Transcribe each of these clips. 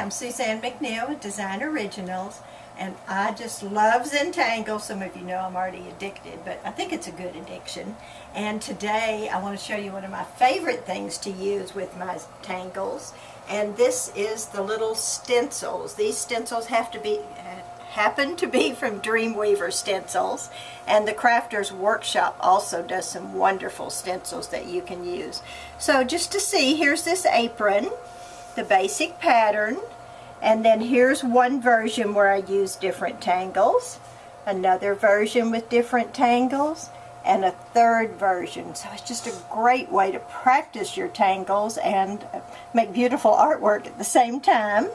I'm Suzanne McNeill with Design Originals, and I just love Zentangle. Some of you know I'm already addicted, but I think it's a good addiction. And today I want to show you one of my favorite things to use with my tangles, and this is the little stencils. These stencils happen to be from Dreamweavers stencils, and the Crafters Workshop also does some wonderful stencils that you can use. So just to see, here's this apron, the basic pattern, and then here's one version where I use different tangles, another version with different tangles, and a third version. So it's just a great way to practice your tangles and make beautiful artwork at the same time.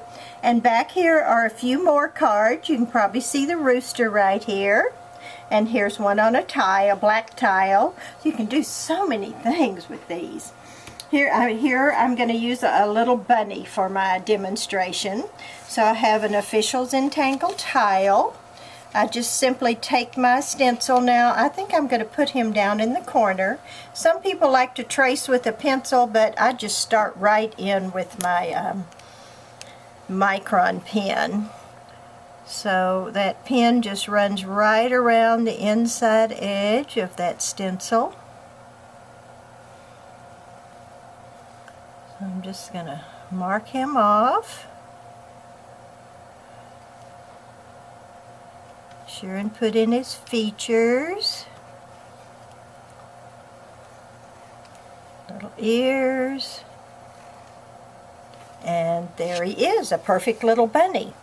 And back here are a few more cards. You can probably see the rooster right here. And here's one on a tile, a black tile. So you can do so many things with these. Here I'm going to use a little bunny for my demonstration. So I have an official Zentangle tile. I just simply take my stencil now. I think I'm going to put him down in the corner. Some people like to trace with a pencil, but I just start right in with my micron pen. So that pen just runs right around the inside edge of that stencil. So I'm just going to mark him off. Sure, and put in his features. Little ears. And there he is, a perfect little bunny.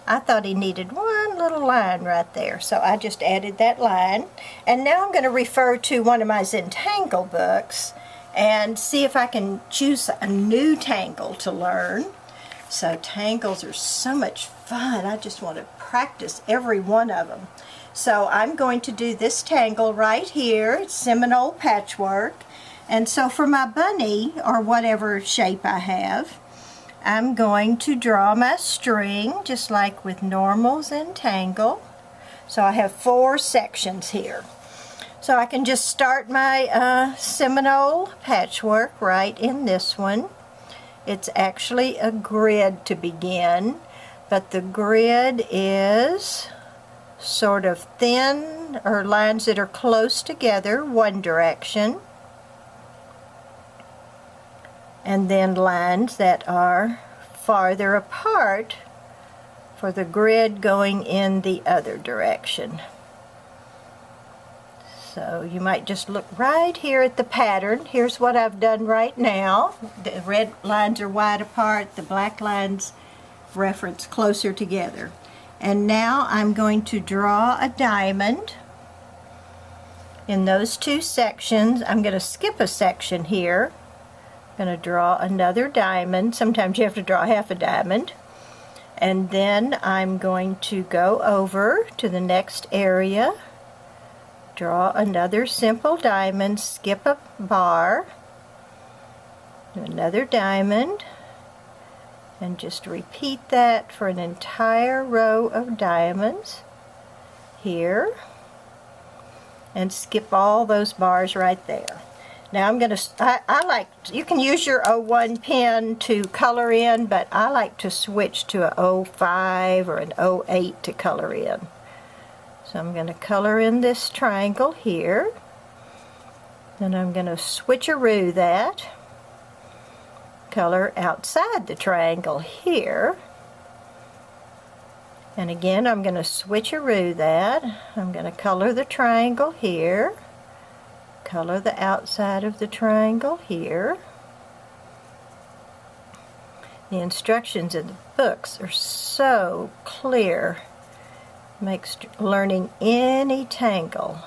I thought he needed one little line right there, so I just added that line. And now I'm going to refer to one of my Zentangle books and see if I can choose a new tangle to learn. So tangles are so much fun. I just want to practice every one of them. So I'm going to do this tangle right here. It's Seminole patchwork. And so for my bunny, or whatever shape I have, I'm going to draw my string just like with normal Zentangle. So I have 4 sections here. So I can just start my Seminole patchwork right in this one. It's actually a grid to begin, but the grid is sort of thin, or lines that are close together, one direction, and then lines that are farther apart for the grid going in the other direction. So you might just look right here at the pattern. Here's what I've done right now. The red lines are wide apart, the black lines reference closer together. And now I'm going to draw a diamond in those 2 sections. I'm going to skip a section here. I'm going to draw another diamond. Sometimes you have to draw half a diamond. And then I'm going to go over to the next area, draw another simple diamond, skip a bar, another diamond, and just repeat that for an entire row of diamonds here, and skip all those bars right there. Now I'm going to, you can use your 01 pen to color in, but I like to switch to a 05 or an 08 to color in. So I'm going to color in this triangle here. Then I'm going to switcheroo that. Color outside the triangle here. And again, I'm going to switcheroo that. I'm going to color the triangle here. Color the outside of the triangle here. The instructions in the books are so clear. Makes learning any tangle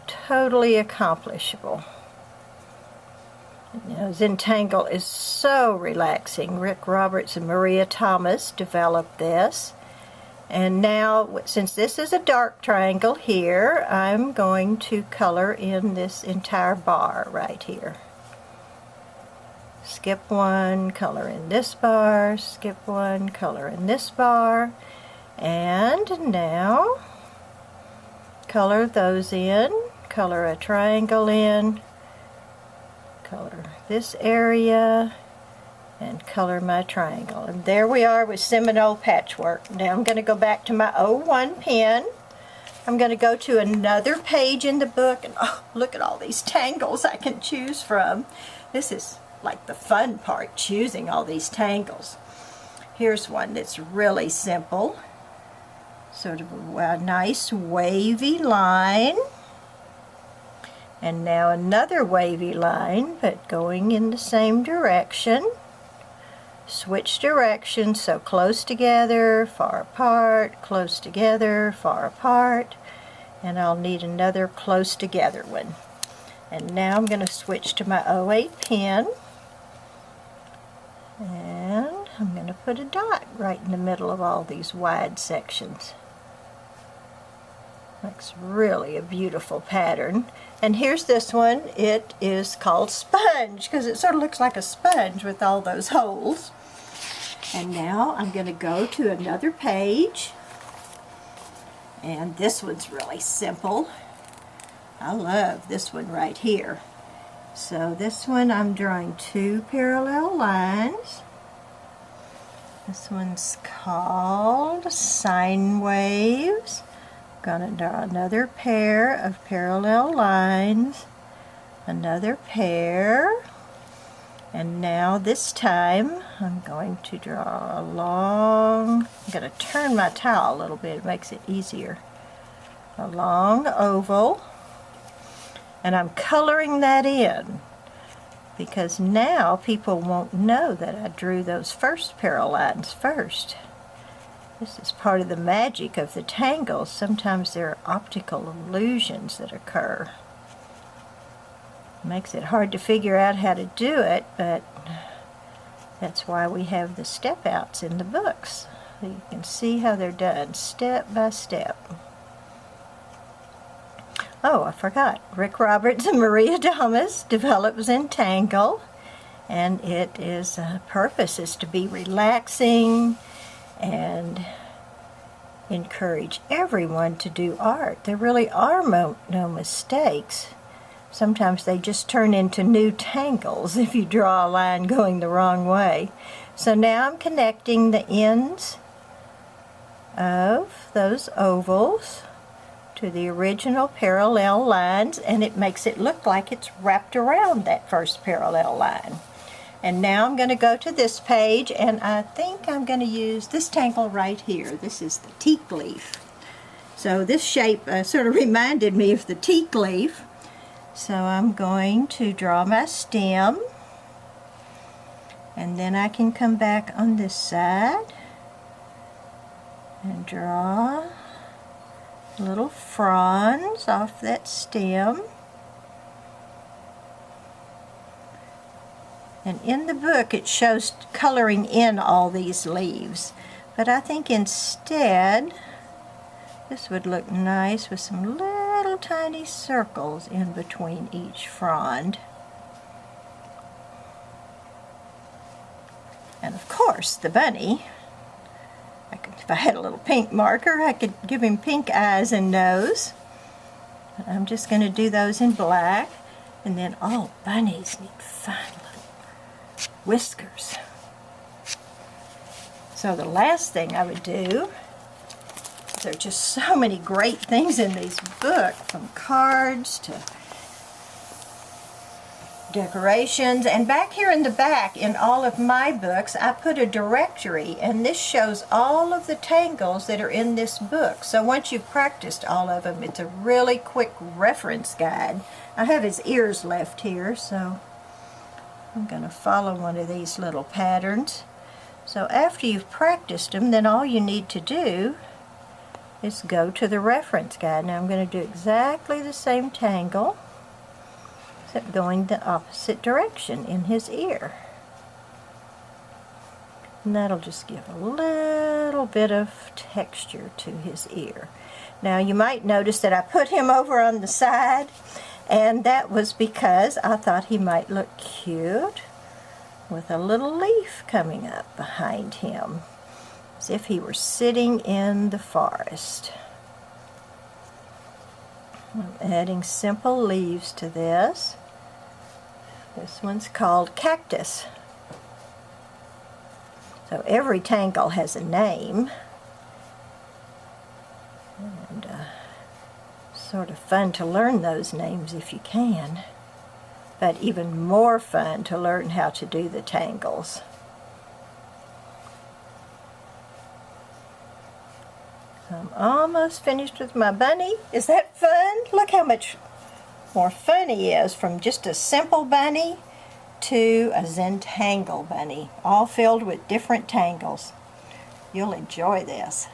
totally accomplishable. You know, Zentangle is so relaxing. Rick Roberts and Maria Thomas developed this. And now, since this is a dark triangle here, I'm going to color in this entire bar right here. Skip one, color in this bar, skip one, color in this bar. And now, color those in, color a triangle in, color this area, and color my triangle. And there we are with Seminole patchwork. Now I'm going to go back to my 01 pen. I'm going to go to another page in the book, and oh, look at all these tangles I can choose from. This is like the fun part, choosing all these tangles. Here's one that's really simple. Sort of a nice wavy line. And now another wavy line, but going in the same direction. Switch directions, so close together, far apart, close together, far apart. And I'll need another close together one. And now I'm going to switch to my 08 pen. And I'm going to put a dot right in the middle of all these wide sections. That's really a beautiful pattern. And here's this one. It is called Sponge because it sort of looks like a sponge with all those holes. And now I'm going to go to another page. And this one's really simple. I love this one right here. So this one I'm drawing 2 parallel lines. This one's called Sine Waves. I'm going to draw another pair of parallel lines, another pair, and now this time I'm going to draw a long, I'm going to turn my towel a little bit, it makes it easier, a long oval, and I'm coloring that in because now people won't know that I drew those first parallel lines first. This is part of the magic of the tangles. Sometimes there are optical illusions that occur. It makes it hard to figure out how to do it, but that's why we have the step outs in the books. So you can see how they're done step by step. Oh, I forgot. Rick Roberts and Maria Damas developed Zentangle, and it is purpose is to be relaxing and encourage everyone to do art. There really are no mistakes. Sometimes they just turn into new tangles if you draw a line going the wrong way. So now I'm connecting the ends of those ovals to the original parallel lines, and it makes it look like it's wrapped around that first parallel line. And now I'm going to go to this page, and I think I'm going to use this tangle right here. This is the teak leaf. So this shape sort of reminded me of the teak leaf. So I'm going to draw my stem, and then I can come back on this side and draw little fronds off that stem. And in the book it shows coloring in all these leaves, but I think instead this would look nice with some little tiny circles in between each frond. And of course the bunny, if I had a little pink marker I could give him pink eyes and nose. But I'm just going to do those in black, and then all bunnies need fun whiskers. So the last thing I would do, there are just so many great things in these books, from cards to decorations, and back here in the back in all of my books I put a directory, and this shows all of the tangles that are in this book. So once you've practiced all of them, it's a really quick reference guide. I have his ears left here, so I'm going to follow one of these little patterns. So after you've practiced them, then all you need to do is go to the reference guide. Now I'm going to do exactly the same tangle, except going the opposite direction in his ear. And that'll just give a little bit of texture to his ear. Now you might notice that I put him over on the side, and that was because I thought he might look cute with a little leaf coming up behind him, as if he were sitting in the forest. I'm adding simple leaves to this. This one's called Cactus. So every tangle has a name, and sort of fun to learn those names if you can, but even more fun to learn how to do the tangles. I'm almost finished with my bunny. Is that fun? Look how much more fun he is, from just a simple bunny to a Zentangle bunny, all filled with different tangles. You'll enjoy this.